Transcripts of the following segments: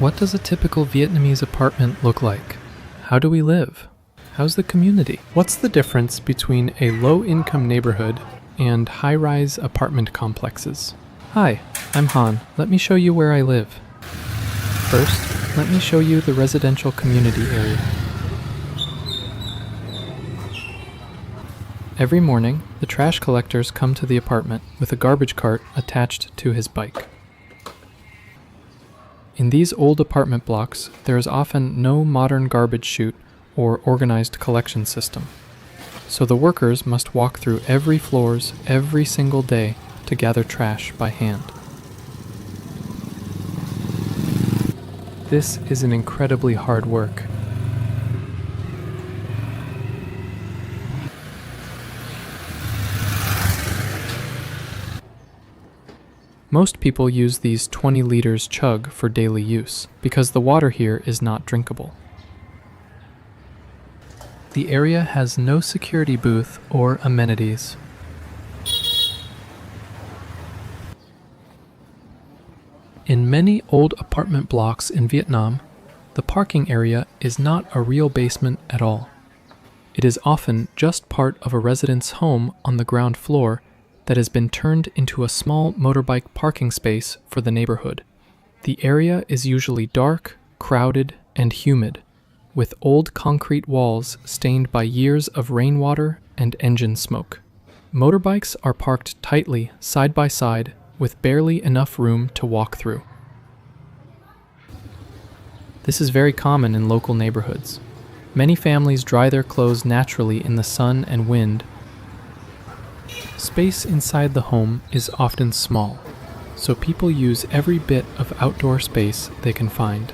What does a typical Vietnamese apartment look like? How do we live? How's the community? What's the difference between a low-income neighborhood and high-rise apartment complexes? Hi, I'm Han. Let me show you where I live. First, let me show you the residential community area. Every morning, the trash collectors come to the apartment with a garbage cart attached to his bike. In these old apartment blocks, there is often no modern garbage chute or organized collection system. So the workers must walk through every floors every single day to gather trash by hand. This is an incredibly hard work. Most people use these 20 liters chug for daily use because the water here is not drinkable. The area has no security booth or amenities. In many old apartment blocks in Vietnam, the parking area is not a real basement at all. It is often just part of a resident's home on the ground floor that has been turned into a small motorbike parking space for the neighborhood. The area is usually dark, crowded, and humid, with old concrete walls stained by years of rainwater and engine smoke. Motorbikes are parked tightly side by side with barely enough room to walk through. This is very common in local neighborhoods. Many families dry their clothes naturally in the sun and wind. Space inside the home is often small, so people use every bit of outdoor space they can find.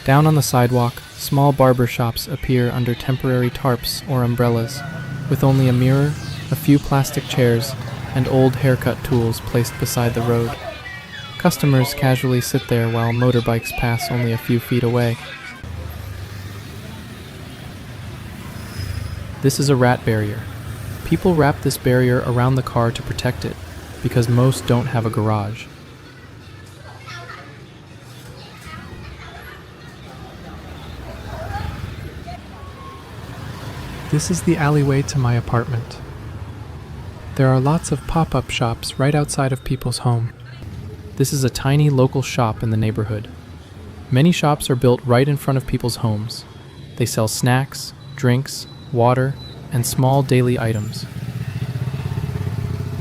Down on the sidewalk, small barber shops appear under temporary tarps or umbrellas, with only a mirror, a few plastic chairs, and old haircut tools placed beside the road. Customers casually sit there while motorbikes pass only a few feet away. This is a rat barrier. People wrap this barrier around the car to protect it, because most don't have a garage. This is the alleyway to my apartment. There are lots of pop-up shops right outside of people's home. This is a tiny local shop in the neighborhood. Many shops are built right in front of people's homes. They sell snacks, drinks, water, and small daily items.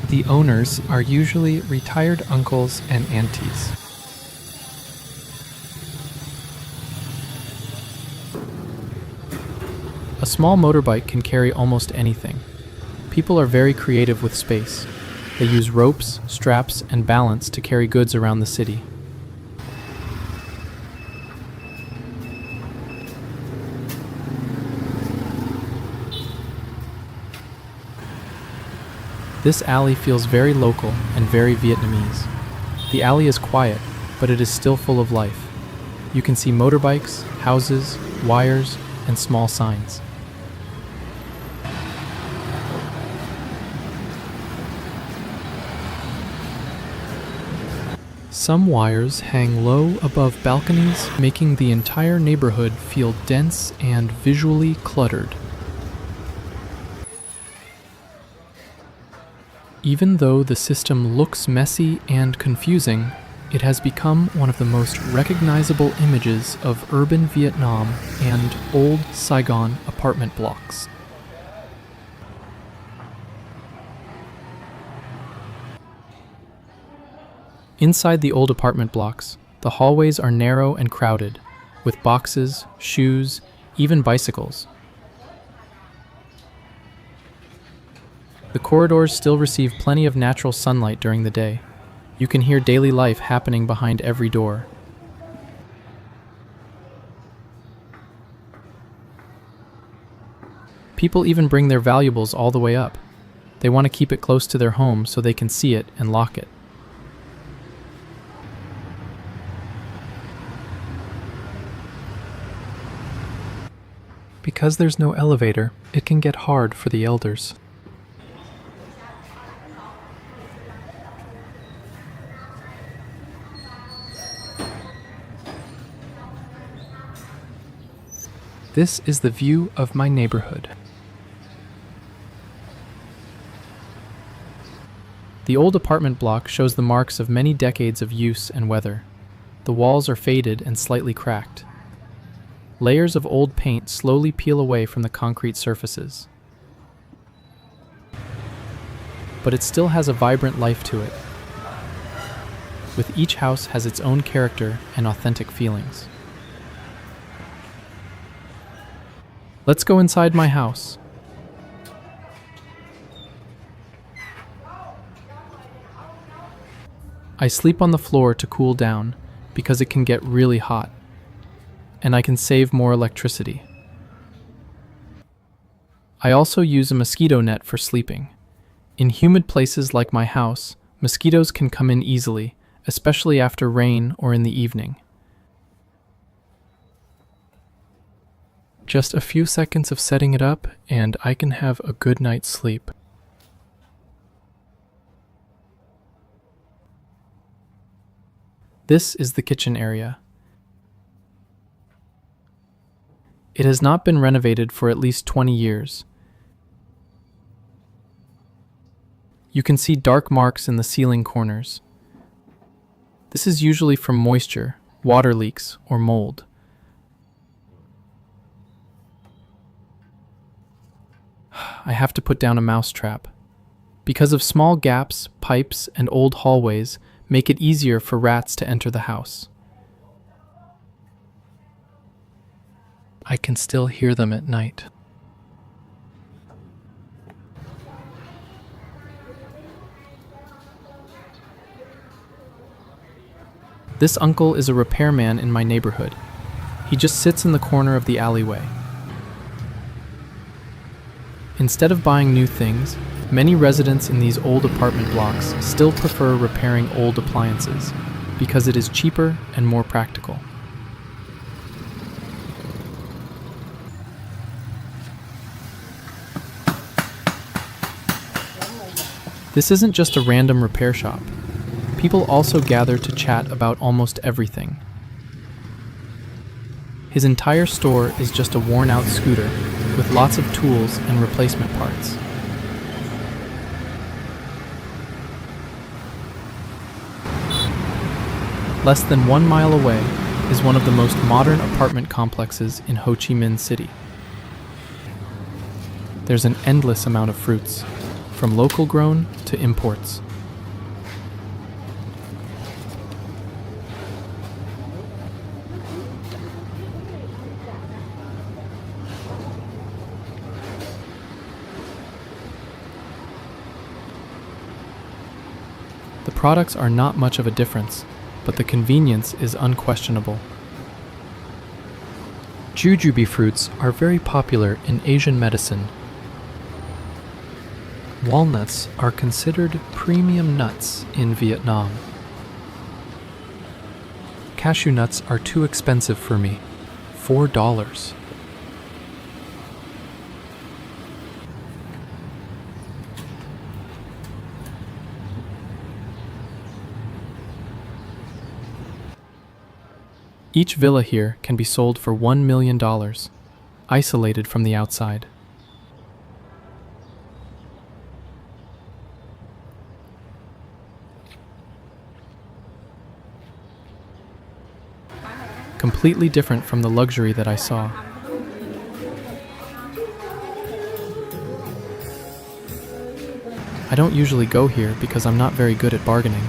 The owners are usually retired uncles and aunties. A small motorbike can carry almost anything. People are very creative with space. They use ropes, straps, and balance to carry goods around the city. This alley feels very local and very Vietnamese. The alley is quiet, but it is still full of life. You can see motorbikes, houses, wires, and small signs. Some wires hang low above balconies, making the entire neighborhood feel dense and visually cluttered. Even though the system looks messy and confusing, it has become one of the most recognizable images of urban Vietnam and old Saigon apartment blocks. Inside the old apartment blocks, the hallways are narrow and crowded, with boxes, shoes, even bicycles. The corridors still receive plenty of natural sunlight during the day. You can hear daily life happening behind every door. People even bring their valuables all the way up. They want to keep it close to their home so they can see it and lock it. Because there's no elevator, it can get hard for the elders. This is the view of my neighborhood. The old apartment block shows the marks of many decades of use and weather. The walls are faded and slightly cracked. Layers of old paint slowly peel away from the concrete surfaces. But it still has a vibrant life to it, with each house has its own character and authentic feelings. Let's go inside my house. I sleep on the floor to cool down because it can get really hot, and I can save more electricity. I also use a mosquito net for sleeping. In humid places like my house, mosquitoes can come in easily, especially after rain or in the evening. Just a few seconds of setting it up, and I can have a good night's sleep. This is the kitchen area. It has not been renovated for at least 20 years. You can see dark marks in the ceiling corners. This is usually from moisture, water leaks, or mold. I have to put down a mouse trap. Because of small gaps, pipes, and old hallways make it easier for rats to enter the house. I can still hear them at night. This uncle is a repairman in my neighborhood. He just sits in the corner of the alleyway. Instead of buying new things, many residents in these old apartment blocks still prefer repairing old appliances because it is cheaper and more practical. This isn't just a random repair shop. People also gather to chat about almost everything. His entire store is just a worn-out scooter with lots of tools and replacement parts. Less than 1 mile away is one of the most modern apartment complexes in Ho Chi Minh City. There's an endless amount of fruits, from local grown to imports. The products are not much of a difference, but the convenience is unquestionable. Jujube fruits are very popular in Asian medicine. Walnuts are considered premium nuts in Vietnam. Cashew nuts are too expensive for me, $4. Each villa here can be sold for $1 million, isolated from the outside. Completely different from the luxury that I saw. I don't usually go here because I'm not very good at bargaining.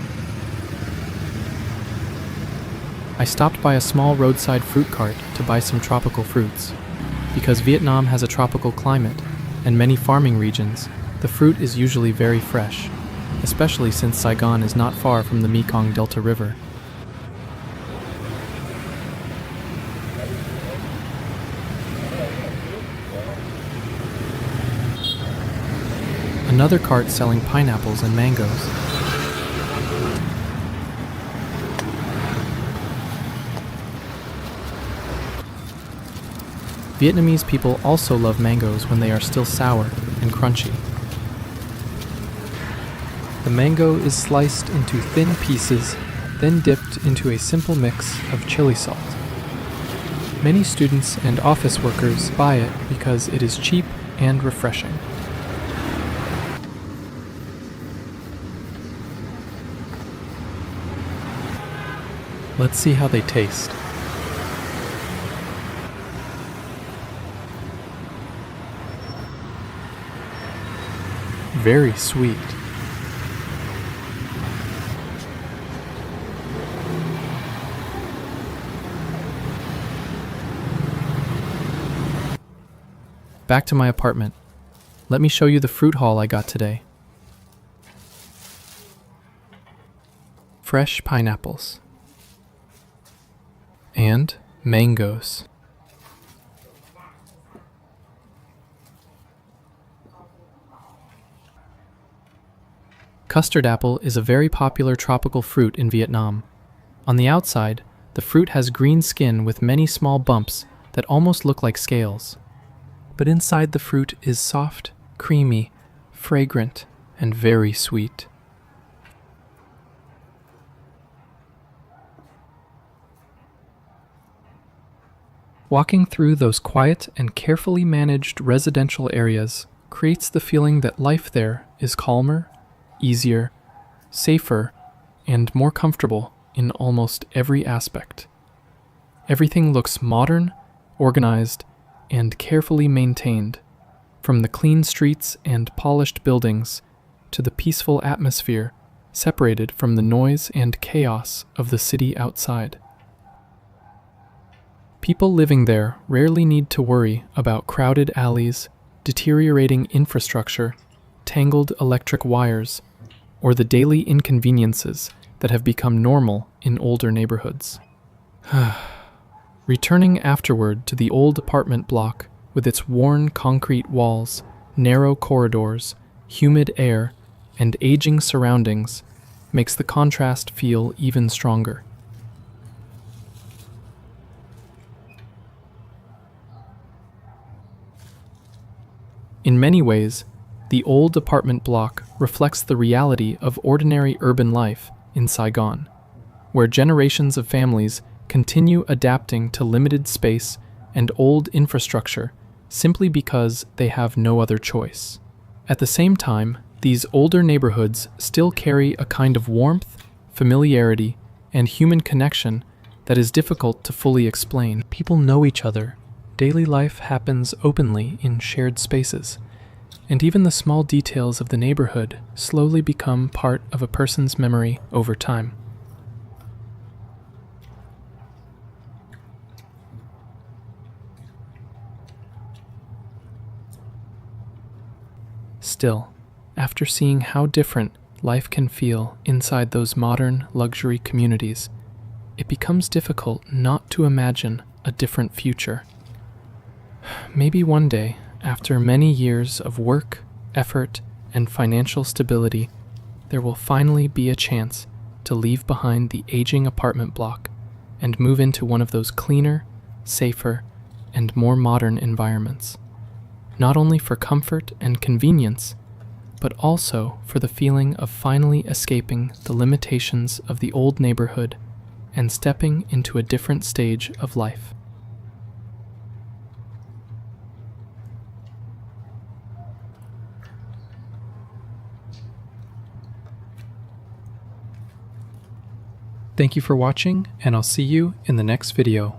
I stopped by a small roadside fruit cart to buy some tropical fruits. Because Vietnam has a tropical climate and many farming regions, the fruit is usually very fresh, especially since Saigon is not far from the Mekong Delta River. Another cart selling pineapples and mangoes. Vietnamese people also love mangoes when they are still sour and crunchy. The mango is sliced into thin pieces, then dipped into a simple mix of chili salt. Many students and office workers buy it because it is cheap and refreshing. Let's see how they taste. Very sweet. Back to my apartment. Let me show you the fruit haul I got today. Fresh pineapples. And mangoes. Custard apple is a very popular tropical fruit in Vietnam. On the outside, the fruit has green skin with many small bumps that almost look like scales. But inside the fruit is soft, creamy, fragrant, and very sweet. Walking through those quiet and carefully managed residential areas creates the feeling that life there is calmer, easier, safer, and more comfortable in almost every aspect. Everything looks modern, organized, and carefully maintained, from the clean streets and polished buildings to the peaceful atmosphere separated from the noise and chaos of the city outside. People living there rarely need to worry about crowded alleys, deteriorating infrastructure, tangled electric wires, or the daily inconveniences that have become normal in older neighborhoods. Returning afterward to the old apartment block with its worn concrete walls, narrow corridors, humid air, and aging surroundings makes the contrast feel even stronger. In many ways, the old apartment block reflects the reality of ordinary urban life in Saigon, where generations of families continue adapting to limited space and old infrastructure simply because they have no other choice. At the same time, these older neighborhoods still carry a kind of warmth, familiarity, and human connection that is difficult to fully explain. People know each other. Daily life happens openly in shared spaces, and even the small details of the neighborhood slowly become part of a person's memory over time. Still, after seeing how different life can feel inside those modern luxury communities, it becomes difficult not to imagine a different future. Maybe one day, after many years of work, effort, and financial stability, there will finally be a chance to leave behind the aging apartment block and move into one of those cleaner, safer, and more modern environments. Not only for comfort and convenience, but also for the feeling of finally escaping the limitations of the old neighborhood and stepping into a different stage of life. Thank you for watching, and I'll see you in the next video.